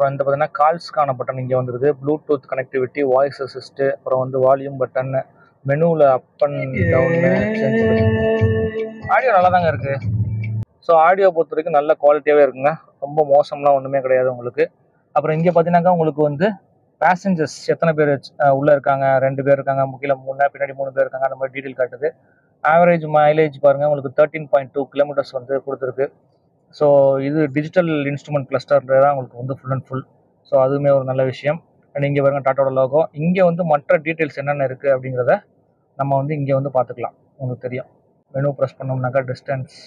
அப்புறம் இந்த பார்த்தீங்கன்னா கால்ஸ்க்கான பட்டன் இங்கே வந்துடுது, ப்ளூடூத் கனெக்டிவிட்டி, வாய்ஸ் அசிஸ்ட்டு, அப்புறம் வந்து வால்யூம் பட்டன், மெனுவில் அப் அண்ட் டவுன்னு ஆடியோ நல்லா தாங்க இருக்குது. ஸோ ஆடியோ பொறுத்த வரைக்கும் நல்ல குவாலிட்டியாகவே இருக்குங்க, ரொம்ப மோசம்லாம் ஒன்றுமே கிடையாது உங்களுக்கு. அப்புறம் இங்கே பார்த்தீங்கன்னாக்கா உங்களுக்கு வந்து பேசஞ்சர்ஸ் எத்தனை பேர் உள்ளே இருக்காங்க, 2 பேர் இருக்காங்க, கீழே 3 பின்னாடி 3 பேர் இருக்காங்க, அந்த மாதிரி டீட்டெயில் காட்டுது. ஆவரேஜ் மைலேஜ் பாருங்கள் உங்களுக்கு 13.2 கிலோமீட்டர்ஸ் வந்து கொடுத்துருக்கு. ஸோ இது டிஜிட்டல் இன்ஸ்ட்ருமெண்ட் கிளஸ்டர் தான் உங்களுக்கு வந்து ஃபுல் அண்ட் ஃபுல். ஸோ அதுவுமே ஒரு நல்ல விஷயம். அண்ட் இங்கே பாருங்கள் டாட்டாவோட லோகோ. இங்கே வந்து மற்ற டீட்டெயில்ஸ் என்னென்ன இருக்குது அப்படிங்கிறத நம்ம வந்து இங்கே வந்து பார்த்துக்கலாம். உங்களுக்கு தெரியும், மெனு ப்ரெஸ் பண்ணோம்னாக்கா டிஸ்டன்ஸ்,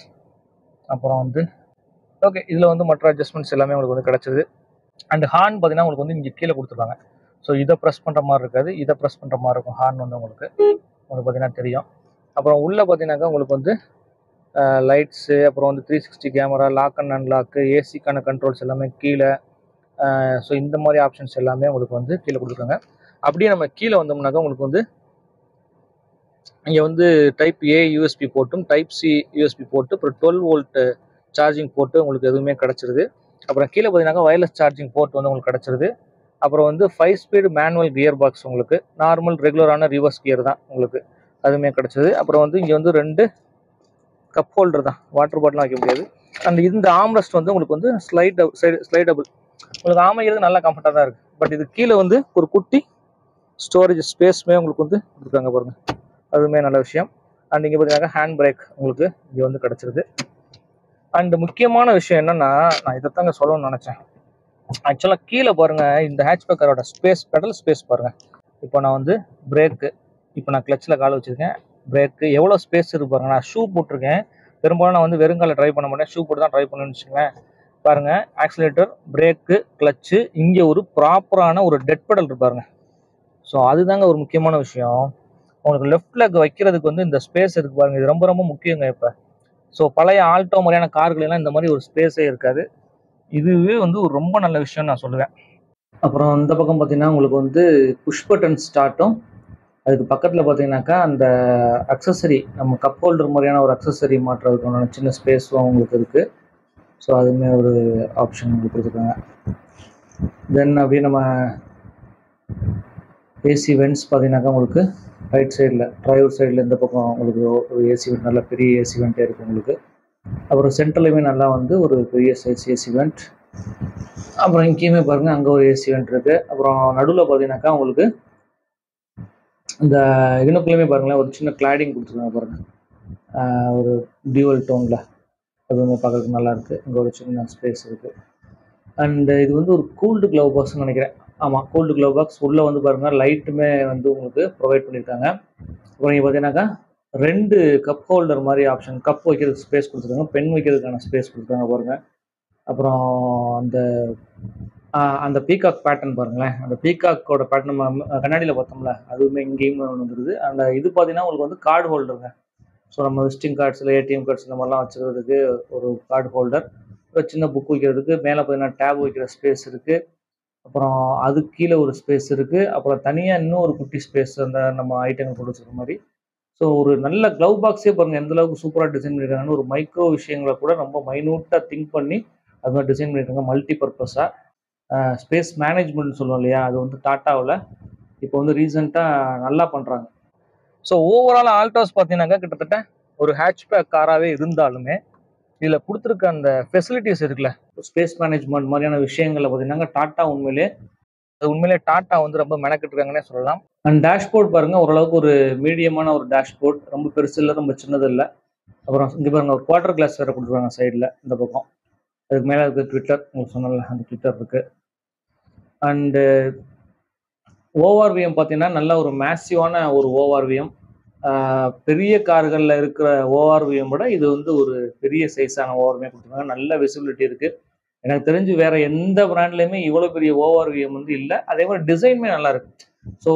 அப்புறம் வந்து ஓகே இதில் வந்து மற்ற அட்ஜஸ்ட்மெண்ட்ஸ் எல்லாமே உங்களுக்கு வந்து கிடச்சிது. அண்ட் ஹார்ன் பார்த்தீங்கன்னா உங்களுக்கு வந்து இங்கே கீழே கொடுத்துருக்காங்க. ஸோ இதை ப்ரெஸ் பண்ணுற மாதிரி இருக்காது, இதை ப்ரெஸ் பண்ணுற மாதிரி இருக்கும் ஹார்ன் வந்து உங்களுக்கு பார்த்தீங்கன்னா தெரியும். அப்புறம் உள்ளே பார்த்தீங்கன்னாக்கா உங்களுக்கு வந்து லைட்ஸு, அப்புறம் வந்து 360 கேமரா, லாக் அண்ட் அன்லாக்கு, ஏசிக்கான கண்ட்ரோல்ஸ் எல்லாமே கீழே. ஸோ இந்த மாதிரி ஆப்ஷன்ஸ் எல்லாமே உங்களுக்கு வந்து கீழே கொடுத்துருக்காங்க. அப்படியே நம்ம கீழே வந்தோம்னாக்கா உங்களுக்கு வந்து இங்கே வந்து டைப் ஏ யூஎஸ்பி போர்ட்டும் டைப் சி யூஎஸ்பி போர்ட்டு, அப்புறம் 12 வோல்ட் சார்ஜிங் போர்ட்டு உங்களுக்கு எதுவுமே கிடச்சிருது. அப்புறம் கீழே பார்த்தீங்கன்னாக்கா வயர்லெஸ் சார்ஜிங் போர்ட் வந்து உங்களுக்கு கிடச்சிருது. அப்புறம் வந்து 5 ஸ்பீடு மேனுவல் கியர் பாக்ஸ், உங்களுக்கு நார்மல் ரெகுலரான ரிவர்ஸ் கியர் தான் உங்களுக்கு அதுவுமே கிடச்சிது. அப்புறம் வந்து இங்கே வந்து 2 கப் ஹோல்டர் தான், வாட்டர் பாட்டிலாம் வைக்க முடியாது. அண்ட் இந்த ஆம்ரெஸ்ட் வந்து உங்களுக்கு வந்து ஸ்லைடபிள், உங்களுக்கு ஆமைகிறது நல்லா கம்ஃபர்ட்டாக தான் இருக்குது. பட் இது கீழே வந்து ஒரு குட்டி ஸ்டோரேஜ் ஸ்பேஸுமே உங்களுக்கு வந்து கொடுத்துருக்காங்க பாருங்கள், அதுவுமே நல்ல விஷயம். அண்ட் இங்கே பார்த்தீங்கன்னா ஹேண்ட் பிரேக் உங்களுக்கு இங்கே வந்து கிடச்சிருது. அண்ட் முக்கியமான விஷயம் என்னென்னா, நான் இதைத்தாங்க சொல்லணும்னு நினச்சேன். ஆக்சுவலாக கீழே பாருங்கள், இந்த ஹேட்ச்பேக்கரோட ஸ்பேஸ், பெடல் ஸ்பேஸ் பாருங்கள். இப்போ நான் வந்து பிரேக்கு, இப்போ நான் கிளச்சில் கால் வச்சுருக்கேன், பிரேக்கு எவ்வளோ ஸ்பேஸ் இருக்கு பாருங்கள். நான் ஷூ போட்டிருக்கேன், பெரும்பாலும் நான் வந்து வெறுங்கால ட்ரை பண்ண மாட்டேன், ஷூ போட்டு தான் ட்ரை பண்ணணும்னு வச்சுக்கோங்களேன். பாருங்கள், ஆக்சிலேட்டர், பிரேக்கு, கிளச்சு, இங்கே ஒரு ப்ராப்பரான ஒரு டெட் பெடல் இருக்கு பாருங்கள். ஸோ அதுதாங்க ஒரு முக்கியமான விஷயம். உங்களுக்கு லெஃப்ட் லெக் வைக்கிறதுக்கு வந்து இந்த ஸ்பேஸ் இருக்குது பாருங்கள், இது ரொம்ப ரொம்ப முக்கியங்க இப்போ. ஸோ பழைய ஆல்டோ மாதிரியான கார்களெல்லாம் இந்த மாதிரி ஒரு ஸ்பேஸே இருக்காது. இதுவே வந்து ஒரு ரொம்ப நல்ல விஷயம் நான் சொல்லுவேன். அப்புறம் இந்த பக்கம் பார்த்தீங்கன்னா உங்களுக்கு வந்து புஷ் பட்டன் ஸ்டார்ட்டும், அதுக்கு பக்கத்தில் பார்த்தீங்கன்னாக்கா அந்த அக்சசரி, நம்ம கப் ஹோல்டர் மாதிரியான ஒரு அக்சசரி மாற்றுறதுக்கான சின்ன ஸ்பேஸும் உங்களுக்கு இருக்குது. ஸோ அதுவுமே ஒரு ஆப்ஷன் உங்களுக்கு கொடுத்துருக்காங்க. தென் அப்படியே நம்ம ஏசி வென்ட்ஸ் பார்த்தீங்கன்னாக்கா உங்களுக்கு ரைட் சைடில், டிரைவர் சைடில் இந்த பக்கம் உங்களுக்கு ஒரு ஏசி வெண்ட், நல்ல பெரிய ஏசி வெண்ட்டே இருக்குது உங்களுக்கு. அப்புறம் சென்ட்ரலையுமே நல்லா வந்து ஒரு பெரிய சைஸ் ஏசி வெண்ட். அப்புறம் இங்கேயுமே பாருங்கள், அங்கே ஒரு ஏசி வெண்ட் இருக்குது. அப்புறம் நடுவில் பார்த்தீங்கன்னாக்கா உங்களுக்கு இந்த இனுக்குள்ளேயுமே பாருங்களேன், ஒரு சின்ன கிளாடிங் கொடுத்துருக்காங்க பாருங்கள், ஒரு டியூவல் டோனில், அதுவுமே பார்க்குறதுக்கு நல்லாயிருக்கு. இங்கே ஒரு சின்ன ஸ்பேஸ் இருக்குது. அண்டு இது வந்து ஒரு கூல்டு க்ளவ் பாக்ஸ்ன்னு நினைக்கிறேன். ஆமாம், கூல்டு க்ளவ் பாக்ஸ். உள்ளே வந்து பாருங்கள் லைட்டுமே வந்து உங்களுக்கு ப்ரொவைட் பண்ணியிருக்காங்க. அப்புறம் இங்கே பார்த்தீங்கன்னாக்கா 2 கப் ஹோல்டர் மாதிரி ஆப்ஷன், கப் வைக்கிறதுக்கு ஸ்பேஸ் கொடுத்துருக்காங்க, பென் வைக்கிறதுக்கான ஸ்பேஸ் கொடுத்துருக்காங்க பாருங்கள். அப்புறம் அந்த பீகாக் பேட்டர்ன் பாருங்களேன், அந்த பீகாக்கோட பேட்டர்ன் நம்ம கண்ணாடியில் பார்த்தோம்ல, அதுவுமே இங்கேயும் வந்துடுது. அந்த இது பார்த்தீங்கன்னா உங்களுக்கு வந்து கார்டு ஹோல்டருங்க. ஸோ நம்ம விசிட்டிங் கார்ட்ஸில், ஏடிஎம் கார்ட்ஸ் இந்த மாதிரிலாம் வச்சுக்கிறதுக்கு ஒரு கார்டு ஹோல்டர், ஒரு சின்ன புக் வைக்கிறதுக்கு, மேலே பார்த்தீங்கன்னா டேப் வைக்கிற ஸ்பேஸ் இருக்குது. அப்புறம் அதுக்கு கீழே ஒரு ஸ்பேஸ் இருக்குது. அப்புறம் தனியாக இன்னும் ஒரு குட்டி ஸ்பேஸ், அந்த நம்ம ஐட்டங்கள் போட்டு வச்சுக்கிற மாதிரி. ஸோ ஒரு நல்ல க்ளவ் பாக்ஸே பாருங்கள் எந்தளவுக்கு சூப்பராக டிசைன் பண்ணியிருக்காங்கன்னு. ஒரு மைக்ரோ விஷயங்களை கூட ரொம்ப மைனூட்டாக திங்க் பண்ணி அது மாதிரி டிசைன் பண்ணியிருக்காங்க, மல்டி பர்பஸாக. ஸ்பேஸ் மேனேஜ்மெண்ட்னு சொல்லுவோம் இல்லையா, அது வந்து டாட்டாவில் இப்போ வந்து ரீசெண்டாக நல்லா பண்ணுறாங்க. ஸோ ஓவரால் ஆல்டோஸ் பார்த்தீங்கன்னாக்கா கிட்டத்தட்ட ஒரு ஹேட்ச்பேக் காராகவே இருந்தாலுமே இதில் கொடுத்துருக்க அந்த ஃபெசிலிட்டிஸ் இருக்குல்ல, ஸ்பேஸ் மேனேஜ்மெண்ட் மாதிரியான விஷயங்களில் பார்த்தீங்கன்னா டாட்டா உண்மையிலே டாட்டா வந்து ரொம்ப மெனக்கிட்டுருக்காங்கன்னே சொல்லலாம். அண்ட் டேஷ்போர்ட் பாருங்கள், ஓரளவுக்கு ஒரு மீடியமான ஒரு டேஷ்போர்ட், ரொம்ப பெருசு இல்லை, ரொம்ப சின்னது இல்லை. அப்புறம் இங்கே பாருங்கள், ஒரு குவார்டர் கிளாஸ் வேறு கொடுத்துருக்காங்க சைடில் இந்த பக்கம். அதுக்கு மேலே இருக்குது ட்விட்டர், உங்களுக்கு சொன்னல அந்த ட்விட்டர் இருக்குது. அண்டு ஓஆர்விஎம் பார்த்தீங்கன்னா நல்ல ஒரு மேசிவான ஒரு ஓஆர்விஎம். பெரிய கார்களில் இருக்கிற ஓஆர்விஎம் விட இது வந்து ஒரு பெரிய சைஸான ஓஆர்விஎம் கொடுத்துருக்காங்க. நல்ல விசிபிலிட்டி இருக்குது. எனக்கு தெரிஞ்சு வேறு எந்த பிராண்ட்லேயுமே இவ்வளோ பெரிய ஓஆர்விஎம் வந்து இல்லை. அதே மாதிரி டிசைனுமே நல்லா இருக்குது. ஸோ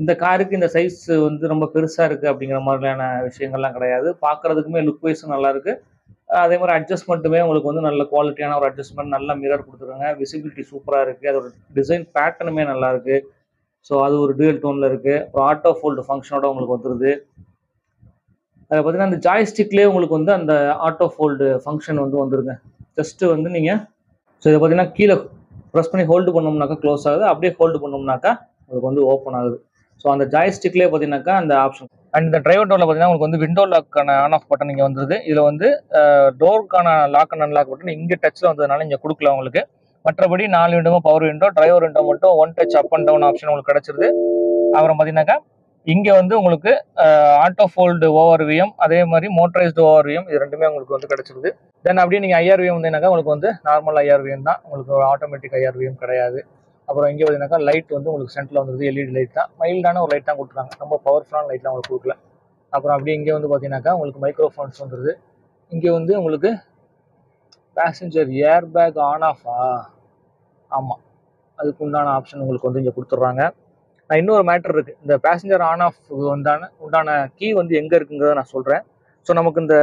இந்த காருக்கு இந்த சைஸ் வந்து ரொம்ப பெருசாக இருக்குது அப்படிங்கிற மாதிரியான விஷயங்கள்லாம் கிடையாது. பார்க்குறதுக்குமே லுக் வைஸும் நல்லாயிருக்கு. அதே மாதிரி அட்ஜஸ்ட்மெண்ட்டுமே உங்களுக்கு வந்து நல்ல குவாலிட்டியான ஒரு அட்ஜஸ்ட்மெண்ட், நல்ல மிரர் கொடுத்துருக்காங்க, விசிபிலிட்டி சூப்பராக இருக்குது. அதோட டிசைன் பேட்டர்னுமே நல்லாயிருக்கு. ஸோ அது ஒரு டூயல் டோனில் இருக்குது. அப்புறம் ஆட்டோ ஃபோல்டு ஃபங்க்ஷனோட உங்களுக்கு வந்துடுது. அதை பார்த்தீங்கன்னா அந்த ஜாய்ஸ்டிக்லேயே உங்களுக்கு வந்து அந்த ஆட்டோ ஃபோல்டு ஃபங்க்ஷன் வந்து வந்துருங்க. ஜஸ்ட்டு வந்து நீங்கள் ஸோ இதை பார்த்தீங்கன்னா கீழே ப்ரெஸ் பண்ணி ஹோல்டு பண்ணோம்னாக்கா க்ளோஸ் ஆகுது, அப்படியே ஹோல்டு பண்ணோம்னாக்கா உங்களுக்கு வந்து ஓப்பன் ஆகுது. ஸோ அந்த ஜாய்ஸ்டிக்லேயே பார்த்தீங்கன்னாக்கா அந்த ஆப்ஷன். அண்ட் இந்த டிரைவர் டோரில் பார்த்தீங்கன்னா உங்களுக்கு வந்து விண்டோ லாக்கான ஆன் ஆஃப் பட்டன் இங்கே வந்துருது. இதில் வந்து டோருக்கான லாக் அண்ட் அன்லாக் பட்டன் இங்கே டச்சில் வந்ததுனால இங்கே கொடுக்கல உங்களுக்கு. மற்றபடி 4 விண்டோவும் பவர் விண்டோ, டிரைவர் விண்டோ மட்டும் one touch up and down option உங்களுக்கு கிடைச்சிருது. அப்புறம் பார்த்தீங்கன்னாக்கா இங்கே வந்து உங்களுக்கு ஆட்டோ ஃபோல்டு ஓவர்விஎம், அதே மாதிரி மோட்டரைஸ்டு ஓவர்விஎம், இது ரெண்டுமே உங்களுக்கு வந்து கிடைச்சிருது. தென் அப்படியே நீங்கள் ஐஆர்விஎம் வந்தீங்கன்னாக்கா உங்களுக்கு வந்து நார்மல் ஐஆர்விஎம் தான், உங்களுக்கு ஆட்டோமேட்டிக் ஐஆர்விஎம் கிடையாது. அப்புறம் இங்கே பார்த்தீங்கன்னாக்கா லைட் வந்து உங்களுக்கு சென்டரில் வந்துருது, எல்இடி லைட் தான், மைல்டான ஒரு லைட் தான் கொடுத்துருக்காங்க, ரொம்ப பவர்ஃபுல்லான லைட்லாம் உங்களுக்கு கொடுக்கல. அப்புறம் அப்படியே இங்கே வந்து பார்த்தீங்கன்னாக்கா உங்களுக்கு மைக்ரோஃபோன்ஸ் வந்துருது. இங்கே வந்து உங்களுக்கு பேசஞ்சர் ஏர் பேக் ஆன் ஆஃபா, ஆமாம், அதுக்கு உண்டான ஆப்ஷன் உங்களுக்கு வந்து இங்கே கொடுத்துட்றாங்க. நான் இன்னொரு மேட்டர் இருக்குது, இந்த பேசஞ்சர் ஆன் ஆஃப் உண்டான கீ வந்து எங்கே இருக்குங்கிறத நான் சொல்கிறேன். ஸோ நமக்கு இந்த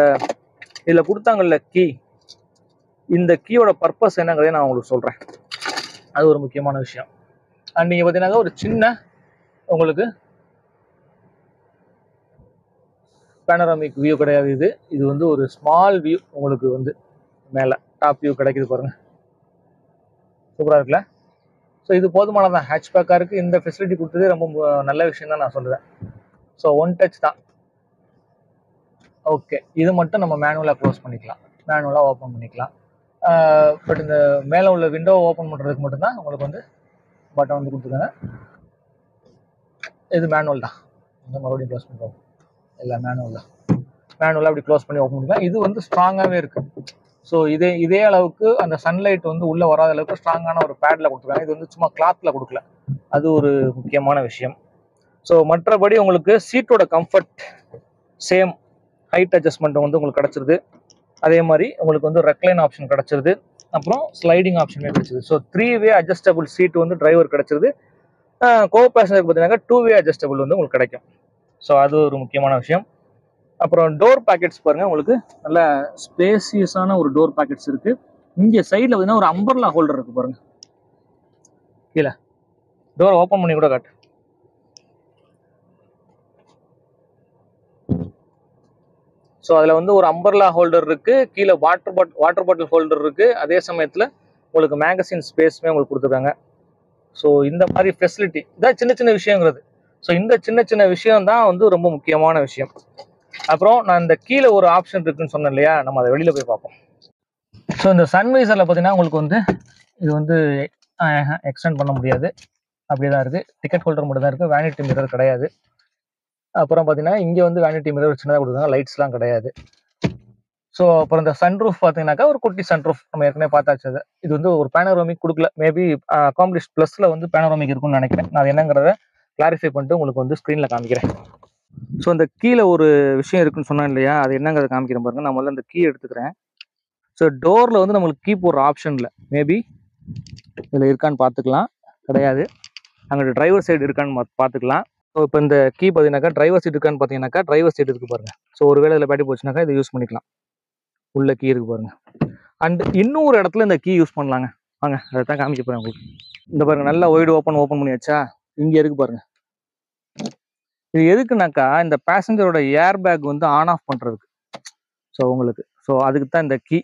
இதில் கொடுத்தாங்கல்ல கீ, இந்த கீயோட பர்பஸ் என்னங்கிறத நான் உங்களுக்கு சொல்கிறேன், அது ஒரு முக்கியமான விஷயம். அண்ட் நீங்கள் பார்த்தீங்கன்னா ஒரு சின்ன உங்களுக்கு பேனராமிக் வியூ கிடையாது, இது வந்து ஒரு ஸ்மால் வியூ உங்களுக்கு வந்து மேலே டாப் வியூ கிடைக்குது பாருங்கள், சூப்பராக இருக்குல்ல. ஸோ இது போதுமானதான், ஹேட்ச்பேக்காக இருக்குது, இந்த ஃபெசிலிட்டி கொடுத்ததே ரொம்ப நல்ல விஷயம் தான் நான் சொல்லுவேன். ஸோ ஒன் டச் தான், ஓகே. இது மட்டும் நம்ம மேனுவலாக க்ளோஸ் பண்ணிக்கலாம், மேனுவலாக ஓப்பன் பண்ணிக்கலாம். பட் இந்த மேலே உள்ள விண்டோவை ஓப்பன் பண்ணுறதுக்கு மட்டும்தான் உங்களுக்கு வந்து பட்டன் வந்து கொடுத்துருக்காங்க. இது மேனுவல் தான், மறுபடியும் க்ளோஸ் பண்ணுறோம், இல்லை மேனுவல் தான், மேனுவலாக அப்படி க்ளோஸ் பண்ணி ஓப்பன் பண்ணிக்கலாம். இது வந்து ஸ்ட்ராங்காகவே இருக்குது. ஸோ இதே அளவுக்கு அந்த சன்லைட் வந்து உள்ளே வராத அளவுக்கு ஸ்ட்ராங்கான ஒரு பேடில் கொடுத்துருக்காங்க. இது வந்து சும்மா கிளாத்தில் கொடுக்கல, அது ஒரு முக்கியமான விஷயம். ஸோ மற்றபடி உங்களுக்கு சீட்டோட கம்ஃபர்ட் சேம், ஹைட் அட்ஜஸ்ட்மெண்ட் வந்து உங்களுக்கு கிடச்சிருது. அதே மாதிரி உங்களுக்கு வந்து ரெக்லைன் ஆப்ஷன் கிடச்சிருது, அப்புறம் ஸ்லைடிங் ஆப்ஷனுமே கிடச்சிருது. ஸோ 3-வே அட்ஜஸ்டபிள் சீட் வந்து டிரைவர் கிடச்சிருது. கோ பேசஞ்சருக்கு பார்த்தீங்கன்னா 2-வே அட்ஜஸ்டபிள் வந்து உங்களுக்கு கிடைக்கும். ஸோ அது ஒரு முக்கியமான விஷயம். அப்புறம் டோர் பேக்கெட்ஸ் பாருங்கள், உங்களுக்கு நல்ல ஸ்பேசியஸான ஒரு டோர் பேக்கெட்ஸ் இருக்குது. இங்கே சைடில் பார்த்தீங்கன்னா ஒரு அம்பர்லா ஹோல்டர் இருக்குது பாருங்கள், கீழே டோரை ஓப்பன் பண்ணி கூட காட்டு. ஸோ அதில் வந்து ஒரு அம்பர்லா ஹோல்டர் இருக்குது, கீழே வாட்டர் பாட்டில் ஹோல்டர் இருக்குது, அதே சமயத்தில் உங்களுக்கு மேகசின் ஸ்பேஸுமே உங்களுக்கு கொடுத்துருக்காங்க. ஸோ இந்த மாதிரி ஃபெசிலிட்டி இதான் சின்ன சின்ன விஷயங்கிறது. ஸோ இந்த சின்ன சின்ன விஷயம் தான் வந்து ரொம்ப முக்கியமான விஷயம். அப்புறம் நான் இந்த கீழே ஒரு ஆப்ஷன் இருக்குன்னு சொன்னேன் இல்லையா, நம்ம அதை வெளியில் போய் பார்ப்போம். ஸோ இந்த சன்வைசரில் பார்த்தீங்கன்னா உங்களுக்கு வந்து இது வந்து எக்ஸ்டெண்ட் பண்ண முடியாது, அப்படியே தான் இருக்குது. டிக்கெட் ஹோல்டர் மட்டும் தான் இருக்குது, வேனிட்டி மிரர் கிடையாது. அப்புறம் பார்த்தீங்கன்னா இங்கே வந்து வேனிட்டி மிரர் சின்னதாக கொடுத்துருக்காங்க, லைட்ஸ்லாம் கிடையாது. ஸோ அப்புறம் இந்த சன்ரூஃப் பார்த்தீங்கன்னாக்கா ஒரு குட்டி சன்ரூஃப், நம்ம ஏற்கனவே பார்த்தாச்சு. இது வந்து ஒரு பேனரோமிக் கொடுக்கல, மேபி அக்காம்ப்ளிஷ் ப்ளஸில் வந்து பேனரோமிக் இருக்குன்னு நினைக்கிறேன். நான் அது என்னங்கிறத கிளாரிஃபை பண்ணிட்டு உங்களுக்கு வந்து ஸ்க்ரீனில் காமிக்கிறேன். ஸோ இந்த கீழே ஒரு விஷயம் இருக்குன்னு சொன்னேன் இல்லையா, அது என்னங்கிறத காமிக்கிறேன் பாருங்கள். நான் முதல்ல இந்த கீ எடுத்துக்கிறேன். ஸோ டோரில் வந்து நம்மளுக்கு கீ போடுற ஆப்ஷனில் மேபி இதில் இருக்கான்னு பார்த்துக்கலாம், கிடையாது. அங்கே டிரைவர் சைடு இருக்கான்னு பார்த்துக்கலாம். ஸோ இப்போ இந்த கீ பார்த்தீங்கன்னாக்கா டிரைவர் சீட் இருக்கான்னு பார்த்தீங்கன்னாக்கா டிரைவர் சீட் இருக்குது பாருங்கள். ஸோ ஒரு வேளை இதில் பேட்டி போச்சுனாக்கா இதை யூஸ் பண்ணிக்கலாம், உள்ள கீ இருக்கு பாருங்க. அண்ட் இன்னொரு இடத்துல இந்த கீ யூஸ் பண்ணலாங்க, வாங்க அதை தான் காமிக்க போறேன் உங்களுக்கு. இந்த பாருங்க, நல்லா ஒய்டு ஓப்பன் பண்ணியாச்சா, இங்கே இருக்கு பாருங்க. இது எதுக்குனாக்கா இந்த பேசஞ்சரோட ஏர் பேக் வந்து ஆன் ஆஃப் பண்ணுறதுக்கு. ஸோ உங்களுக்கு அதுக்கு தான் இந்த கீ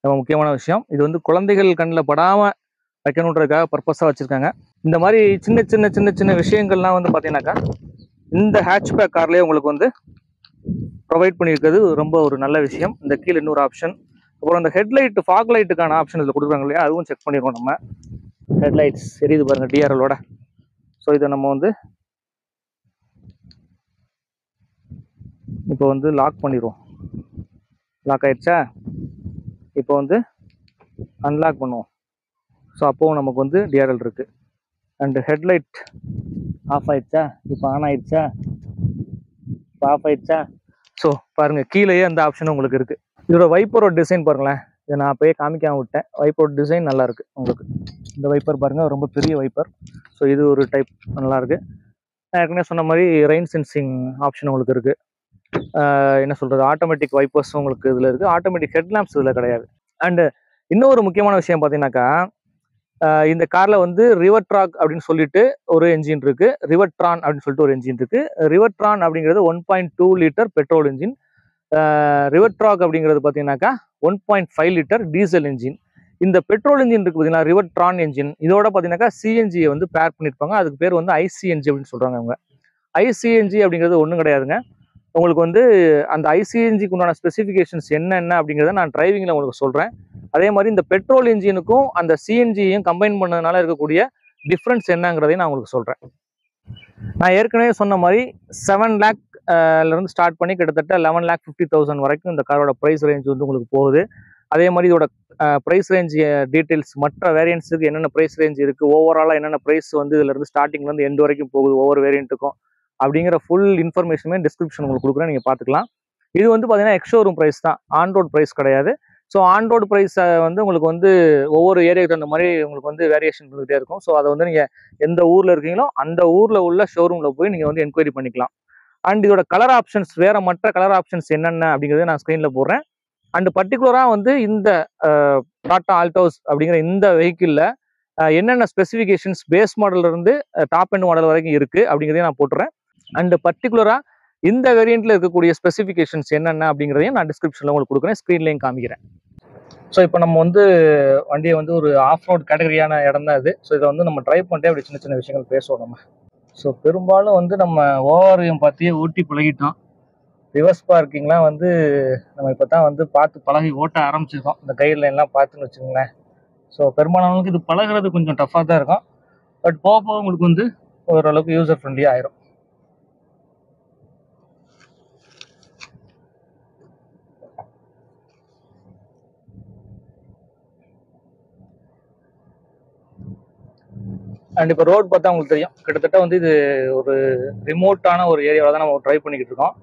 ரொம்ப முக்கியமான விஷயம். இது வந்து குழந்தைகள் கண்ணில் படாமல் வைக்கணுன்றதுக்காக பர்பஸாக வச்சுருக்காங்க. இந்த மாதிரி சின்ன சின்ன சின்ன சின்ன விஷயங்கள்லாம் வந்து பார்த்தீங்கன்னாக்கா இந்த ஹேட்ச்பேக் கார்லேயே உங்களுக்கு வந்து ப்ரொவைட் பண்ணியிருக்கிறது ரொம்ப ஒரு நல்ல விஷயம். இந்த கீழே இன்னொரு ஆப்ஷன், அப்புறம் இந்த ஹெட்லைட் ஃபாக் லைட்டுக்கான ஆப்ஷன் இதில் கொடுக்குறாங்க இல்லையா, அதுவும் செக் பண்ணிடுவோம். நம்ம ஹெட்லைட்ஸ் தெரியுது பாருங்கள் டிஆர்எலோட. ஸோ இதை நம்ம வந்து இப்போ வந்து லாக் பண்ணிடுவோம். லாக் ஆயிடுச்சா, இப்போ வந்து அன்லாக் பண்ணுவோம். ஸோ அப்போவும் நமக்கு வந்து டிஆர்எல் இருக்குது. அண்டு ஹெட்லைட் ஆஃப் ஆயிடுச்சா, இப்போ ஆன் ஆயிடுச்சா, இப்போ ஆஃப் ஆயிடுச்சா. ஸோ பாருங்கள் கீழேயே அந்த ஆப்ஷனும் உங்களுக்கு இருக்குது. இதோட வைப்பரோட டிசைன் பாருங்களேன், இதை நான் அப்போயே காமிக்காமல் விட்டேன். வைப்பரோட டிசைன் நல்லாயிருக்கு உங்களுக்கு. இந்த வைப்பர் பாருங்கள், ரொம்ப பெரிய வைப்பர். ஸோ இது ஒரு டைப் நல்லாயிருக்கு. நான் ஏற்கனவே சொன்ன மாதிரி ரெயின் சென்சிங் ஆப்ஷன் உங்களுக்கு இருக்குது. என்ன சொல்கிறது, ஆட்டோமேட்டிக் வைப்பர்ஸும் உங்களுக்கு இதில் இருக்குது. ஆட்டோமேட்டிக் ஹெட்லாம்ப்ஸ் இதில் கிடையாது. அண்டு இன்னொரு முக்கியமான விஷயம் பார்த்தீங்கன்னாக்கா, இந்த காரில் வந்து ரிவர்ட்ராக் அப்படின்னு சொல்லிட்டு ஒரு என்ஜின் இருக்குது, ரிவர்ட்ரான் அப்படின்னு சொல்லிட்டு ஒரு என்ஜின் இருக்குது. ரிவர்ட்ரான் அப்படிங்கிறது 1.2 லிட்டர் பெட்ரோல் என்ஜின். ரிவர்ட்ராக் அப்படிங்கிறது பார்த்தீங்கன்னாக்கா 1.5 லிட்டர் டீசல் என்ஜின். இந்த பெட்ரோல் இன்ஜின் இருக்குது பார்த்தீங்கன்னா, ரிவர் ட்ரான் என்ஜின், இதோட பார்த்தீங்கன்னாக்கா சிஎன்ஜியை வந்து பேர் பண்ணியிருப்பாங்க. அதுக்கு பேர் வந்து ஐசிஎன்ஜி அப்படின்னு சொல்கிறாங்க அவங்க. ஐசிஎன்ஜி அப்படிங்கிறது ஒன்றும் கிடையாதுங்க. உங்களுக்கு வந்து அந்த ஐசிஎன்ஜிக்கு உண்டான ஸ்பெசிஃபிகேஷன்ஸ் என்னென்ன அப்படிங்கிறத நான் டிரைவிங்கில் உங்களுக்கு சொல்கிறேன். அதே மாதிரி இந்த பெட்ரோல் இன்ஜினுக்கும் அந்த சிஎன்ஜியையும் கம்பைன் பண்ணதுனால இருக்கக்கூடிய டிஃப்ரென்ஸ் என்னங்கிறதையும் நான் உங்களுக்கு சொல்கிறேன். நான் ஏற்கனவே சொன்ன மாதிரி 7 லேக்லேருந்து ஸ்டார்ட் பண்ணி கிட்டத்தட்ட 11,50,000 வரைக்கும் இந்த காரோட ப்ரைஸ் ரேஞ்ச் வந்து உங்களுக்கு போகுது. அதே மாதிரி இதோட ப்ரைஸ் ரேஞ்ச் டீட்டெயில்ஸ், மற்ற வேரியன்ட்ஸுக்கு என்னென்ன ப்ரைஸ் ரேஞ்ச் இருக்குது, ஓவராலாக என்னென்ன ப்ரைஸ் வந்து இதிலேருந்து ஸ்டார்டிங்லேருந்து எண்ட் வரைக்கும் போகுது ஒவ்வொரு வேரியண்ட்டுக்கும் அப்படிங்கிற ஃபுல் இன்ஃபர்மேஷனுமே டிஸ்கிரிப்ஷன் உங்களுக்கு கொடுக்குறேன், நீங்கள் பார்த்துக்கலாம். இது வந்து பார்த்தீங்கன்னா எக்ஸ்ஷோரூம் ப்ரைஸ் தான், ஆன் ரோட் ப்ரைஸ் கிடையாது. ஸோ ஆன் ரோடு ப்ரைஸை வந்து உங்களுக்கு வந்து ஒவ்வொரு ஏரியாவுக்கு தகுந்த மாதிரி உங்களுக்கு வந்து வேரியேஷன் இருந்துகிட்டே இருக்கும். ஸோ அதை வந்து நீங்கள் எந்த ஊரில் இருக்கீங்களோ அந்த ஊரில் உள்ள ஷோரூமில் போய் நீங்கள் வந்து என்கொயரி பண்ணிக்கலாம். அண்ட் இதோட கலர் ஆப்ஷன்ஸ், வேறு மற்ற கலர் ஆப்ஷன்ஸ் என்னென்ன அப்படிங்கிறத நான் ஸ்க்ரீனில் போடுறேன். அண்ட் பர்டிகுலராக வந்து இந்த டாடா ஆல்டோஸ் அப்படிங்கிற இந்த வெஹிக்கிளில் என்னென்ன ஸ்பெசிஃபிகேஷன்ஸ் பேஸ் மாடல்லேருந்து டாப் எண்ட் மாடல் வரைக்கும் இருக்குது அப்படிங்கிறதையும் நான் போட்டுறேன். அண்ட் பர்டிகுலராக இந்த வேரியண்ட்டில் இருக்கக்கூடிய ஸ்பெசிஃபிகேஷன்ஸ் என்னென்ன அப்படிங்கிறதையும் நான் டிஸ்கிரிப்ஷனில் உங்களுக்கு கொடுக்குறேன், ஸ்க்ரீன்லேயும் காமிக்கிறேன். ஸோ இப்போ நம்ம வந்து வண்டியை வந்து ஒரு ஆஃப் ரோட் கேட்டகரியான இடம் தான் இது. ஸோ இதை வந்து நம்ம ட்ரைவ் பண்ணிட்டே அப்படி சின்ன சின்ன விஷயங்கள் பேசுவோம் நம்ம. ஸோ பெரும்பாலும் வந்து நம்ம ஓவரையும் பார்த்தியே ஊட்டி பழகிட்டோம். ரிவர்ஸ் பார்க்கிங்லாம் வந்து நம்ம இப்போ தான் வந்து பார்த்து பழகி ஓட்ட ஆரம்பிச்சிருக்கோம், இந்த கைட்லைன்லாம் பார்த்துன்னு வச்சுக்கோங்களேன். ஸோ பெரும்பாலானவங்களுக்கு இது பழகிறது கொஞ்சம் டஃப்பாக தான் இருக்கும். பட் போக போக உங்களுக்கு வந்து ஓரளவுக்கு யூசர் ஃப்ரெண்ட்லியாக ஆயிரும். அண்ட் இப்போ ரோட் பார்த்தா உங்களுக்கு தெரியும், கிட்டத்தட்ட வந்து இது ஒரு ரிமோட்டான ஒரு ஏரியாவில் தான் நம்ம ட்ரைவ் பண்ணிக்கிட்டு இருக்கோம்.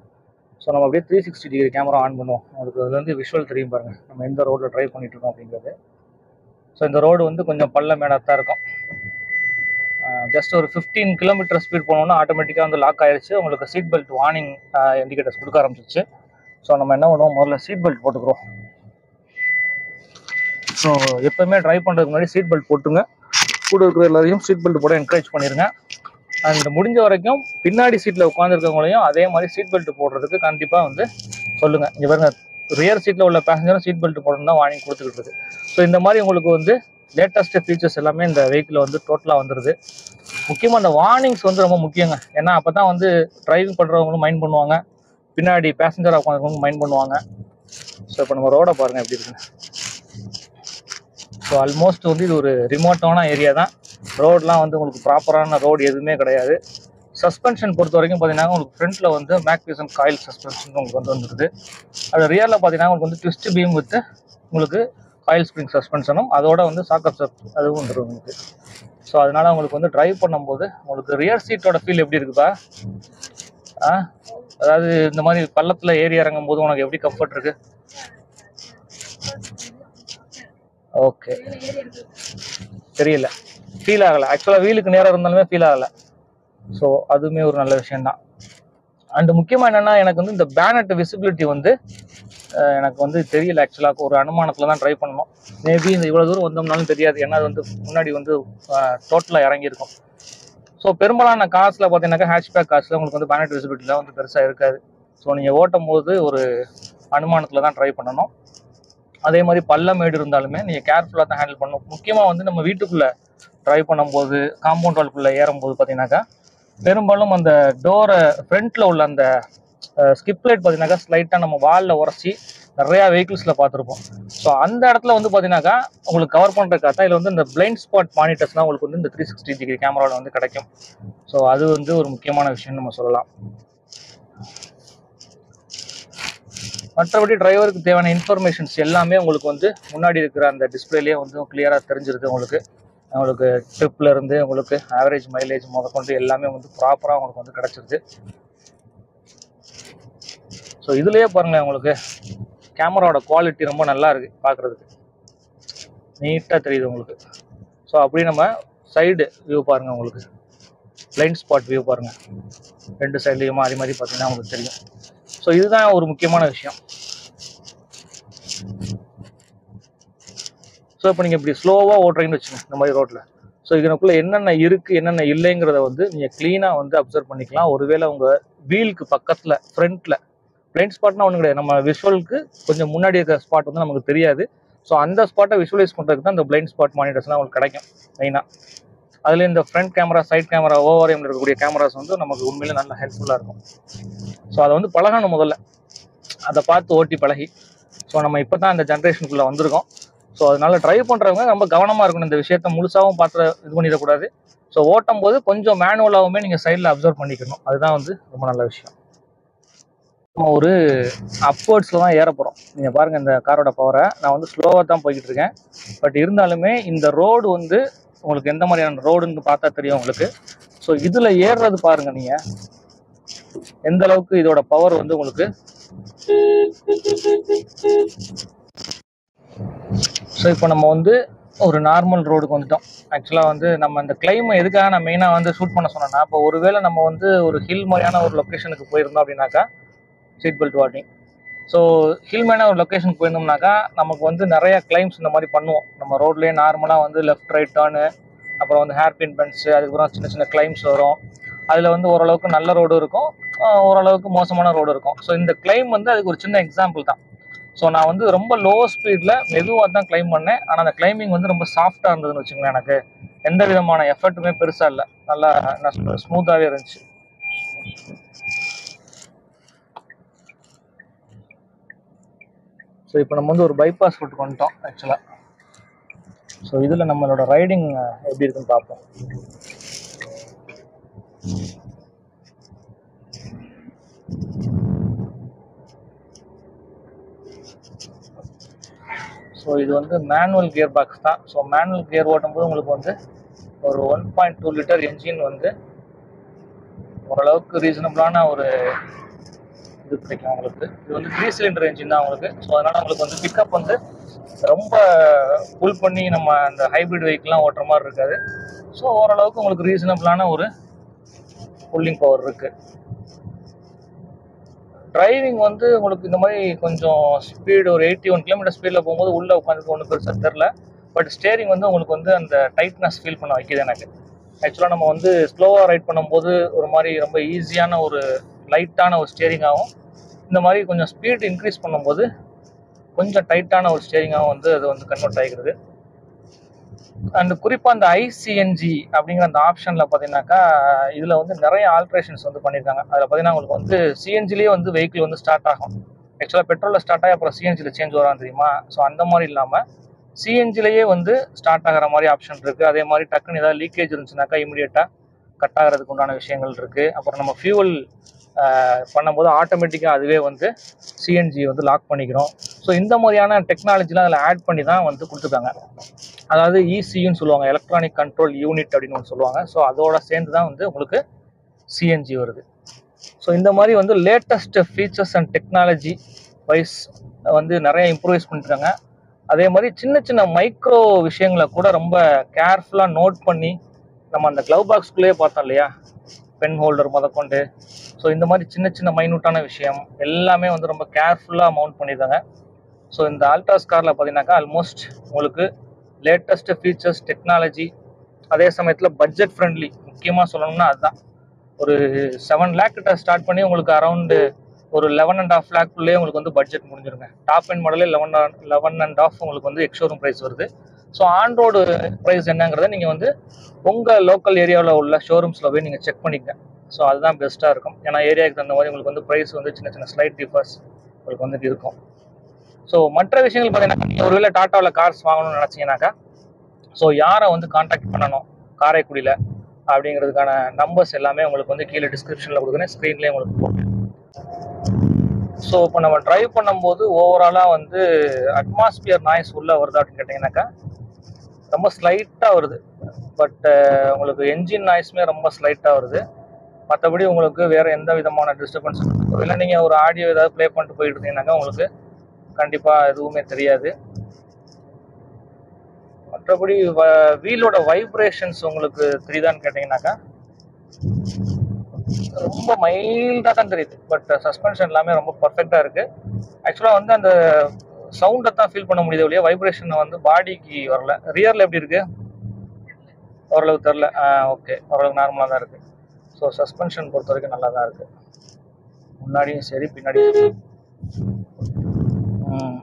ஸோ நம்ம அப்படியே 360 டிகிரி கேமரா ஆன் பண்ணுவோம், உங்களுக்கு அதுல வந்து விஷுவல் தெரியும் பாருங்கள் நம்ம எந்த ரோட்டில் ட்ரைவ் பண்ணிட்டு இருக்கோம் அப்படிங்கிறது. ஸோ இந்த ரோடு வந்து கொஞ்சம் பள்ள மேடாக தான் இருக்கும். ஜஸ்ட் ஒரு 15 கிலோமீட்டர் ஸ்பீட் போனோம்னா ஆட்டோமேட்டிக்காக வந்து லாக் ஆயிடுச்சு. உங்களுக்கு சீட் பெல்ட் வார்னிங் இண்டிகேட்டர்ஸ் கொடுக்க ஆரம்பிச்சிச்சு. ஸோ நம்ம என்ன பண்ணுவோம், முதல்ல சீட் பெல்ட் போட்டுக்கிறோம். ஸோ எப்போவுமே ட்ரைவ் பண்ணுறதுக்கு முன்னாடி சீட் பெல்ட் போட்டுங்க. கூட இருக்கிற எல்லாரையும் சீட் பெல்ட் போட என்கரேஜ் பண்ணிடுங்க. அண்ட் முடிஞ்ச வரைக்கும் பின்னாடி சீட்டில் உட்காந்துருக்கவங்களையும் அதே மாதிரி சீட் பெல்ட் போடுறதுக்கு கண்டிப்பாக வந்து சொல்லுங்கள். இங்கே பாருங்க, ரியர் சீட்டில் உள்ள பேசஞ்சரும் சீட் பெல்ட் போடணும் தான் வார்னிங் கொடுத்துக்கிட்டு இருக்கு. ஸோ இந்த மாதிரி உங்களுக்கு வந்து லேட்டஸ்ட் ஃபீச்சர்ஸ் எல்லாமே இந்த வெஹிக்கிள் வந்து டோட்டலாக வந்துடுது. முக்கியமாக அந்த வார்னிங்ஸ் வந்து ரொம்ப முக்கியங்க. ஏன்னா அப்போ தான் வந்து டிரைவிங் பண்ணுறவங்களும் மைண்ட் பண்ணுவாங்க, பின்னாடி பேசஞ்சராக உட்காந்துருக்கவங்களும் மைண்ட் பண்ணுவாங்க. ஸோ இப்போ நம்ம ரோடை பாருங்கள் எப்படி இருக்குன்னு. ஸோ ஆல்மோஸ்ட் வந்து இது ஒரு ரிமோட்டான ஏரியா தான். ரோடெலாம் வந்து உங்களுக்கு ப்ராப்பரான ரோடு எதுவுமே கிடையாது. சஸ்பென்ஷன் பொறுத்த வரைக்கும் பார்த்தீங்கன்னா உங்களுக்கு ஃப்ரண்ட்டில் வந்து மேக்பிசன் காயில் சஸ்பென்ஷன் உங்களுக்கு வந்து வந்துருக்குது. அது ரியரில் பார்த்தீங்கன்னா உங்களுக்கு வந்து ட்விஸ்ட் பீம் வித் உங்களுக்கு காயில் ஸ்ப்ரிங் சஸ்பென்ஷனும் அதோட வந்து சாக்கப் அதுவும் வந்துடும் உங்களுக்கு. ஸோ அதனால் உங்களுக்கு வந்து ட்ரைவ் பண்ணும்போது உங்களுக்கு ரியர் சீட்டோட ஃபீல் எப்படி இருக்குப்பா? அதாவது இந்த மாதிரி பள்ளத்தில் ஏறி இறங்கும் போது உனக்கு எப்படி கம்ஃபர்ட் இருக்குது? ஓகே, தெரியல, ஃபீல் ஆகலை. ஆக்சுவலாக வீலுக்கு நேரம் இருந்தாலுமே ஃபீல் ஆகலை. ஸோ அதுவுமே ஒரு நல்ல விஷயம்தான். அண்டு முக்கியமாக என்னென்னா, எனக்கு வந்து இந்த பேனட் விசிபிலிட்டி வந்து எனக்கு வந்து தெரியல. ஆக்சுவலாக ஒரு அனுமானத்தில் தான் ட்ரை பண்ணணும். மேபி இந்த இவ்வளோ தூரம் வந்தோம்னாலும் தெரியாது, ஏன்னா அது வந்து முன்னாடி வந்து டோட்டலாக இறங்கியிருக்கும். ஸோ பெரும்பாலான கார்ஸில் பார்த்தீங்கன்னாக்கா ஹேட்ச்பேக் கார்ஸில் உங்களுக்கு வந்து பேனட் விசிபிலிட்டிலாம் வந்து பெருசாக இருக்காது. ஸோ நீங்கள் ஓட்டும் போது ஒரு அனுமானத்தில் தான் ட்ரை பண்ணணும். அதே மாதிரி பள்ளமேடு இருந்தாலுமே நீங்கள் கேர்ஃபுல்லாக தான் ஹேண்டில் பண்ணணும். முக்கியமாக வந்து நம்ம வீட்டுக்குள்ளே ட்ரைவ் பண்ணும்போது, காம்பவுண்ட் வால்குள்ளே ஏறும்போது பார்த்தீங்கன்னாக்கா பெரும்பாலும் அந்த டோரை ஃப்ரண்ட்டில் உள்ள அந்த ஸ்கிப் லைட் பார்த்தீங்கன்னாக்கா ஸ்லைட்டாக நம்ம வாலில் உரச்சி நிறையா வெஹிக்கிள்ஸில் பார்த்துருப்போம். ஸோ அந்த இடத்துல வந்து பார்த்தீங்கன்னாக்கா உங்களுக்கு கவர் பண்ணுறதுக்காக இதில் வந்து இந்த பிளைண்ட் ஸ்பாட் மானிட்டர்ஸ்லாம் உங்களுக்கு வந்து இந்த 360 டிகிரி கேமராவில் வந்து கிடைக்கும். ஸோ அது வந்து ஒரு முக்கியமான விஷயம்னு நம்ம சொல்லலாம். மற்றபடி டிரைவருக்கு தேவையான இன்ஃபர்மேஷன்ஸ் எல்லாமே உங்களுக்கு வந்து முன்னாடி இருக்கிற அந்த டிஸ்பிளேலேயே வந்து கிளியராக தெரிஞ்சிருது. உங்களுக்கு ட்ரிப்பில் இருந்து உங்களுக்கு ஆவரேஜ் மைலேஜ் முதற்கொண்டு எல்லாமே வந்து ப்ராப்பராக உங்களுக்கு வந்து கிடச்சிருது. ஸோ இதுலேயே பாருங்களேன், உங்களுக்கு கேமராவோட குவாலிட்டி ரொம்ப நல்லா இருக்குது, பார்க்குறதுக்கு நீட்டாக தெரியுது உங்களுக்கு. ஸோ அப்படி நம்ம சைடு வியூ பாருங்கள், உங்களுக்கு பிளைண்ட் ஸ்பாட் வியூ பாருங்கள், ரெண்டு சைட்லேயும் மாறி மாறி பார்த்தீங்கன்னா உங்களுக்கு தெரியும். ஸோ இதுதான் ஒரு முக்கியமான விஷயம். ஸோ இப்போ நீங்கள் இப்படி ஸ்லோவாக ஓட்டுறீங்கன்னு வச்சுக்கோங்க இந்த மாதிரி ரோட்டில். ஸோ இதனுக்குள்ளே என்னென்ன இருக்குது என்னென்ன இல்லைங்கிறத வந்து நீங்கள் க்ளீனாக வந்து அப்சர்வ் பண்ணிக்கலாம். ஒருவேளை உங்கள் வீலுக்கு பக்கத்தில் ஃப்ரண்ட்டில் பிளைண்ட் ஸ்பாட்னா ஒன்றும் கிடையாது, நம்ம விஷுவலுக்கு கொஞ்சம் முன்னாடி இருக்கிற ஸ்பாட் வந்து நமக்கு தெரியாது. ஸோ அந்த ஸ்பாட்டை விஷுவலைஸ் பண்ணுறதுக்கு தான் இந்த பிளைண்ட் ஸ்பாட் மானிட்டர்ஸ்லாம் உங்களுக்கு கிடைக்கும் மெயினாக. அதில் இந்த ஃப்ரண்ட் கேமரா, சைட் கேமரா, ஓவர்எம்ல இருக்கக்கூடிய கேமராஸ் வந்து நமக்கு உண்மையிலே நல்ல ஹெல்ப்ஃபுல்லாக இருக்கும். ஸோ அதை வந்து பழகணும் முதல்ல, அதை பார்த்து ஓட்டி பழகி. ஸோ நம்ம இப்போ தான் இந்த ஜென்ரேஷனுக்குள்ளே வந்திருக்கோம். ஸோ அதனால ட்ரைவ் பண்ணுறவங்க ரொம்ப கவனமாக இருக்கணும். இந்த விஷயத்த முழுசாகவும் பார்த்து இது பண்ணிடக்கூடாது. ஸோ ஓட்டும் போது கொஞ்சம் மேனுவலாகவுமே நீங்கள் சைடில் அப்சர்வ் பண்ணிக்கணும். அதுதான் வந்து ரொம்ப நல்ல விஷயம். நம்ம ஒரு அப்வர்ட்ஸில் தான் ஏற போகிறோம். நீங்கள் பாருங்கள் இந்த காரோட பவரை. நான் வந்து ஸ்லோவாக தான் போய்கிட்டு இருக்கேன். பட் இருந்தாலுமே இந்த ரோடு வந்து உங்களுக்கு எந்த மாதிரியான ரோடுன்னு பார்த்தா தெரியும் உங்களுக்கு. ஸோ இதில் ஏறுறது பாருங்கள் நீங்கள் எந்த அளவுக்கு இதோட பவர் வந்து உங்களுக்கு. ஸோ இப்போ நம்ம வந்து ஒரு நார்மல் ரோடுக்கு வந்துட்டோம். ஆக்சுவலாக வந்து நம்ம இந்த கிளைமை எதுக்காக நான் மெயினாக வந்து ஷூட் பண்ண சொன்னேன்னா, இப்போ ஒருவேளை நம்ம வந்து ஒரு ஹில் மாதிரியான ஒரு லொக்கேஷனுக்கு போயிருந்தோம் அப்படின்னாக்கா seat belt warning. So hill மாதிரியான ஒரு லொக்கேஷனுக்கு போயிருந்தோம்னாக்கா நமக்கு வந்து நிறைய கிளைம்ஸ் இந்த மாதிரி பண்ணுவோம். நம்ம ரோட்லேயே நார்மலாக வந்து லெஃப்ட் ரைட் டர்னு, அப்புறம் வந்து ஹேர்பின் பென்ஸு, அதுக்கப்புறம் சின்ன சின்ன கிளைம்ஸ் வரும். அதில் வந்து ஓரளவுக்கு நல்ல ரோடு இருக்கும், ஓரளவுக்கு மோசமான ரோடு இருக்கும். ஸோ இந்த கிளைம் வந்து அதுக்கு ஒரு சின்ன எக்ஸாம்பிள் தான். ஸோ நான் வந்து ரொம்ப லோ ஸ்பீடில் மெதுவாக தான் கிளைம் பண்ணேன். ஆனால் அந்த கிளைம்பிங் வந்து ரொம்ப சாஃப்டாக இருந்ததுன்னு வச்சுங்களேன். எனக்கு எந்த விதமான எஃபர்ட்டுமே பெருசாக இல்லை, நல்லா ஸ்மூத்தாகவே இருந்துச்சு. ஸோ இப்போ நம்ம வந்து ஒரு பைபாஸ் ரூட்டுக்கு வந்துட்டோம் ஆக்சுவலாக. ஸோ இதில் நம்மளோட ரைடிங் எப்படி இருக்குன்னு பார்ப்போம். ஸோ இது வந்து மேனுவல் கியர் பாக்ஸ் தான். ஸோ மேனுவல் கியர் ஓட்டும்போது உங்களுக்கு வந்து ஒரு 1.2 லிட்டர் என்ஜின் வந்து ஓரளவுக்கு ரீசனபிளான ஒரு இது கிடைக்கும் உங்களுக்கு. இது வந்து 3 சிலிண்டர் என்ஜின் தான் உங்களுக்கு. ஸோ அதனால் உங்களுக்கு வந்து பிக்கப் வந்து ரொம்ப புல் பண்ணி நம்ம அந்த ஹைப்ரிட் வெஹிக்கிள்லாம் ஓட்டுற மாதிரி இருக்காது. ஸோ ஓரளவுக்கு உங்களுக்கு ரீசனபிளான ஒரு புல்லிங் பவர் இருக்குது. டிரைவிங் வந்து உங்களுக்கு இந்த மாதிரி கொஞ்சம் ஸ்பீடு ஒரு 81 கிலோமீட்டர் ஸ்பீடில் போகும்போது உள்ளே உட்காந்துக்கு ஒன்றும் பெருசாக தெரில. பட் ஸ்டேரிங் வந்து உங்களுக்கு வந்து அந்த டைட்னஸ் ஃபீல் பண்ண வைக்கிது எனக்கு. ஆக்சுவலாக நம்ம வந்து ஸ்லோவாக ரைட் பண்ணும்போது ஒரு மாதிரி ரொம்ப ஈஸியான ஒரு லைட்டான ஒரு ஸ்டேரிங்காகவும், இந்த மாதிரி கொஞ்சம் ஸ்பீடு இன்க்ரீஸ் பண்ணும்போது கொஞ்சம் டைட்டான ஒரு ஸ்டேரிங்காகவும் வந்து அது வந்து கன்வெர்ட் ஆகிக்கிறது. அண்ட் குறிப்பாக அந்த ஐசிஎன்ஜி அப்படிங்கிற அந்த ஆப்ஷனில் பார்த்தீங்கன்னாக்கா இதில் வந்து நிறைய ஆல்ட்ரேஷன்ஸ் வந்து பண்ணியிருக்காங்க. அதில் பார்த்தீங்கன்னா உங்களுக்கு வந்து சிஎன்ஜிலேயே வந்து வெஹிக்கிள் வந்து ஸ்டார்ட் ஆகும். ஆக்சுவலாக பெட்ரோலில் ஸ்டார்ட் ஆகி அப்புறம் சிஎன்ஜியில் சேஞ்ச் வரான் தெரியுமா? ஸோ அந்த மாதிரி இல்லாமல் சிஎன்ஜிலேயே வந்து ஸ்டார்ட் ஆகிற மாதிரி ஆப்ஷன் இருக்குது. அதே மாதிரி டக்குன்னு ஏதாவது லீக்கேஜ் இருந்துச்சுனாக்கா இமீடியட்டாக கட் ஆகிறதுக்கு உண்டான விஷயங்கள் இருக்குது. அப்புறம் நம்ம ஃபியூவல் பண்ணும்போது ஆட்டோமேட்டிக்காக அதுவே வந்து சிஎன்ஜி வந்து லாக் பண்ணிக்கிறோம். ஸோ இந்த மாதிரியான டெக்னாலஜிலாம் அதில் ஆட் பண்ணி தான் வந்து கொடுத்துருக்காங்க. அதாவது இசியூன்னு சொல்லுவாங்க, எலக்ட்ரானிக் கண்ட்ரோல் யூனிட் அப்படின்னு ஒன்று சொல்லுவாங்க. ஸோ அதோட சேர்ந்து தான் வந்து உங்களுக்கு சிஎன்ஜி வருது. ஸோ இந்த மாதிரி வந்து latest features and technology wise வந்து நிறைய இம்ப்ரூவைஸ் பண்ணியிருக்காங்க. அதே மாதிரி சின்ன சின்ன மைக்ரோ விஷயங்களை கூட ரொம்ப கேர்ஃபுல்லாக நோட் பண்ணி, நம்ம அந்த க்ளவ் பாக்ஸ்குள்ளேயே பார்த்தோம் இல்லையா, பென் ஹோல்டர் முதற்கொண்டு. ஸோ இந்த மாதிரி சின்ன சின்ன மைனூட்டான விஷயம் எல்லாமே வந்து ரொம்ப கேர்ஃபுல்லாக மவுண்ட் பண்ணியிருக்காங்க. ஸோ இந்த ஆல்ட்ராஸ் காரில் பார்த்தீங்கன்னாக்கா ஆல்மோஸ்ட் உங்களுக்கு லேட்டஸ்ட்டு ஃபீச்சர்ஸ், டெக்னாலஜி, அதே சமயத்தில் பட்ஜெட் ஃப்ரெண்ட்லி. முக்கியமாக சொல்லணும்னா அதுதான். ஒரு 7 லேக் கிட்ட ஸ்டார்ட் பண்ணி உங்களுக்கு அரௌண்டு ஒரு 11.5 லேக்குள்ளேயே உங்களுக்கு வந்து பட்ஜெட் முடிஞ்சிருங்க. டாப் எண்ட் மாடலே 11.5 உங்களுக்கு வந்து எக்ஸ்ஷோரூம் ப்ரைஸ் வருது. ஸோ ஆன் ரோடு ப்ரைஸ் என்னங்கிறத நீங்கள் வந்து உங்கள் லோக்கல் ஏரியாவில் உள்ள ஷோரூம்ஸில் போய் நீங்கள் செக் பண்ணிக்கங்க. ஸோ அதுதான் பெஸ்ட்டாக இருக்கும். ஏன்னா ஏரியாவுக்கு தகுந்த மாதிரி உங்களுக்கு வந்து ப்ரைஸ் வந்து சின்ன சின்ன ஸ்லைட் டிஃபர்ஸ் உங்களுக்கு வந்துட்டு இருக்கும். ஸோ மற்ற விஷயங்கள் பார்த்தீங்கன்னா, நீங்கள் ஒருவேளை டாட்டாவில் கார்ஸ் வாங்கணும்னு நினச்சிங்கனாக்கா, ஸோ யாரை வந்து கான்டாக்ட் பண்ணணும் காரைக்குடியில் அப்படிங்கிறதுக்கான நம்பர்ஸ் எல்லாமே உங்களுக்கு வந்து கீழே டிஸ்கிரிப்ஷனில் கொடுக்குறேன், ஸ்க்ரீன்லேயே உங்களுக்கு போட்டு. ஸோ இப்போ நம்ம ட்ரைவ் பண்ணும்போது ஓவராலாக வந்து அட்மாஸ்பியர் நாய்ஸ் உள்ளே வருதா அப்படின்னு கேட்டிங்கனாக்கா ரொம்ப ஸ்லைட்டாக வருது. பட் உங்களுக்கு என்ஜின் நாய்ஸுமே ரொம்ப ஸ்லைட்டாக வருது. மற்றபடி உங்களுக்கு வேறு எந்த விதமான டிஸ்டர்பன்ஸ் இல்லை. நீங்கள் ஒரு ஆடியோ ஏதாவது ப்ளே பண்ணிட்டு போயிட்டு இருந்தீங்கன்னாக்கா உங்களுக்கு கண்டிப்பாக எதுவுமே தெரியாது. மற்றபடி வீலோட வைப்ரேஷன்ஸ் உங்களுக்கு தெரியுதான்னு கேட்டிங்கனாக்கா ரொம்ப மைல்டாக தான் தெரியுது. பட் சஸ்பென்ஷன் எல்லாமே ரொம்ப பர்ஃபெக்டாக இருக்குது. ஆக்சுவலாக வந்து அந்த சவுண்டை தான் ஃபீல் பண்ண முடியுது இல்லையா, வைப்ரேஷன் வந்து பாடிக்கு வரல. ரியரில் எப்படி இருக்குது? ஓரளவு தெரில. ஓகே, ஓரளவுக்கு நார்மலாக தான் இருக்குது. ஸோ சஸ்பென்ஷன் பொறுத்த வரைக்கும் நல்லா தான் இருக்குது. முன்னாடியும் சரி பின்னாடியும் சரி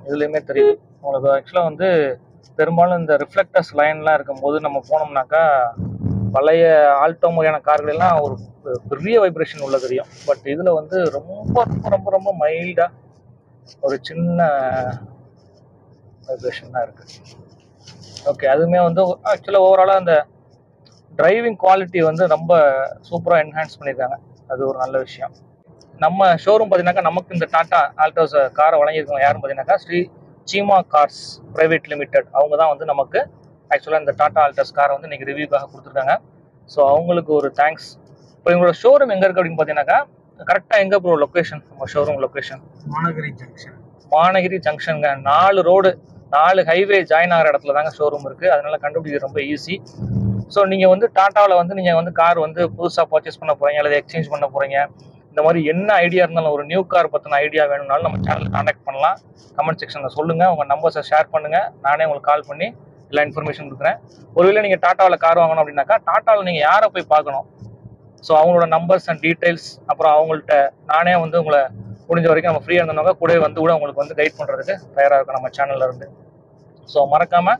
இதுலேயுமே தெரியுது. உங்களுக்கு ஆக்சுவலாக வந்து பெரும்பாலும் இந்த ரிஃப்ளெக்டர்ஸ் லைன்லாம் இருக்கும்போது நம்ம போனோம்னாக்கா பழைய ஆல்டோ மாதிரியான கார்கள் எல்லாம் ஒரு பெரிய வைப்ரேஷன் உள்ள தெரியும். பட் இதில் வந்து ரொம்ப ரொம்ப ரொம்ப ரொம்ப மைல்டாக ஒரு சின்ன வைப்ரேஷன் தான் இருக்குது. ஓகே, அதுவுமே வந்து ஆக்சுவலாக ஓவராலாக அந்த டிரைவிங் குவாலிட்டி வந்து ரொம்ப சூப்பராக என்ஹான்ஸ் பண்ணியிருக்காங்க. அது ஒரு நல்ல விஷயம். நம்ம ஷோரூம் பார்த்தீங்கன்னாக்கா நமக்கு இந்த டாடா ஆல்டோஸ் காரை வழங்கியிருக்கோம் யாருன்னு பார்த்தீங்கன்னாக்கா Sri Seema Cars Private Limited. அவங்க தான் வந்து நமக்கு ஆக்சுவலாக இந்த டாடா ஆல்டோஸ் காரை வந்து இன்றைக்கி ரிவ்யூக்காக கொடுத்துருக்காங்க. ஸோ அவங்களுக்கு ஒரு தேங்க்ஸ். இப்போ எங்களோட ஷோரூம் எங்கே இருக்குது அப்படின்னு பார்த்தீங்கன்னாக்கா கரெக்டாக எங்கே ப்ரோ லொக்கேஷன்? நம்ம showroom location Managari junction. Managari ஜங்ஷனுங்க. 4 ரோடு 4 ஹைவே ஜாயின் ஆகிற இடத்துல தாங்க ஷோரூம் இருக்குது. அதனால கண்டுபிடிக்க ரொம்ப ஈஸி. ஸோ நீங்கள் வந்து டாட்டாவில் வந்து நீங்கள் வந்து கார் வந்து புதுசாக பர்ச்சேஸ் பண்ண போகிறீங்க அல்லது எக்ஸ்சேஞ்ச் பண்ண போகிறீங்க, இந்த மாதிரி என்ன ஐடியா இருந்தாலும் ஒரு நியூ கார் பற்றின ஐடியா வேணும்னாலும் நம்ம சேனலில் காண்டாக்ட் பண்ணலாம். கமெண்ட் செக்ஷனில் சொல்லுங்கள், உங்கள் நம்பர்ஸை ஷேர் பண்ணுங்கள், நானே உங்களுக்கு கால் பண்ணி எல்லா இன்ஃபர்மேஷன் கொடுக்குறேன். ஒருவேளை நீங்கள் டாட்டாவில் கார் வாங்கணும் அப்படின்னாக்கா டாட்டாவில் நீங்கள் யாரை போய் பார்க்கணும், ஸோ அவங்களோட நம்பர்ஸ் அண்ட் டீட்டெயில்ஸ், அப்புறம் அவங்கள்ட்ட நானே வந்து உங்களை முடிஞ்ச வரைக்கும் நம்ம ஃப்ரீயாக இருந்தோம்னாக்கா கூட வந்து கூட உங்களுக்கு வந்து கைட் பண்ணுறதுக்கு தயாராக இருக்கும் நம்ம சேனலில் இருந்து. ஸோ மறக்காமல்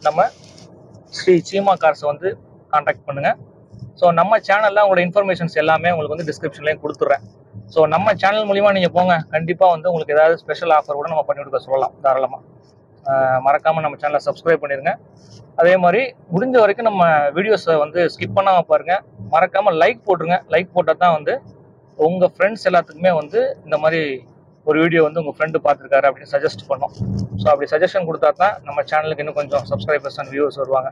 நம்ம ஸ்ரீ சீமா கார்ஸை வந்து காண்டாக்ட் பண்ணுங்கள். ஸோ நம்ம சேனலில் உங்களோட இன்ஃபர்மேஷன்ஸ் எல்லாமே உங்களுக்கு வந்து டிஸ்கிரிப்ஷன்லேயும் கொடுத்துட்றேன். ஸோ நம்ம சேனல் மூலிமா நீங்கள் போங்க, கண்டிப்பாக வந்து உங்களுக்கு ஏதாவது ஸ்பெஷல் ஆஃபர் கூட நம்ம பண்ணி கொடுக்க சொல்லலாம் தாராளமாக. மறக்காமல் நம்ம சேனலை சப்ஸ்கிரைப் பண்ணிடுங்க. அதே மாதிரி முடிஞ்ச வரைக்கும் நம்ம வீடியோஸை வந்து ஸ்கிப் பண்ணாமல் பாருங்கள். மறக்காமல் லைக் போட்டுருங்க. லைக் போட்டால் தான் வந்து உங்கள் ஃப்ரெண்ட்ஸ் எல்லாத்துக்குமே வந்து இந்த மாதிரி ஒரு வீடியோ வந்து உங்கள் ஃப்ரெண்டு பார்த்துருக்காரு அப்படின்னு சஜஸ்ட் பண்ணோம். ஸோ அப்படி சஜஷன் கொடுத்தா தான் நம்ம சேனலுக்கு இன்னும் கொஞ்சம் சப்ஸ்கிரைபர்ஸ் அண்ட் வியூவர்ஸ் வருவாங்க.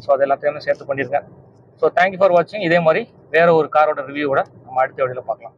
ஸோ அது எல்லாத்தையுமே சேர்த்து பண்ணியிருக்கேன். ஸோ தேங்க்யூ ஃபார் வாட்சிங். இதே மாதிரி வேறு ஒரு காரோட ரிவ்யூவோட நம்ம அடுத்த வீடியோவில் பார்க்கலாம்.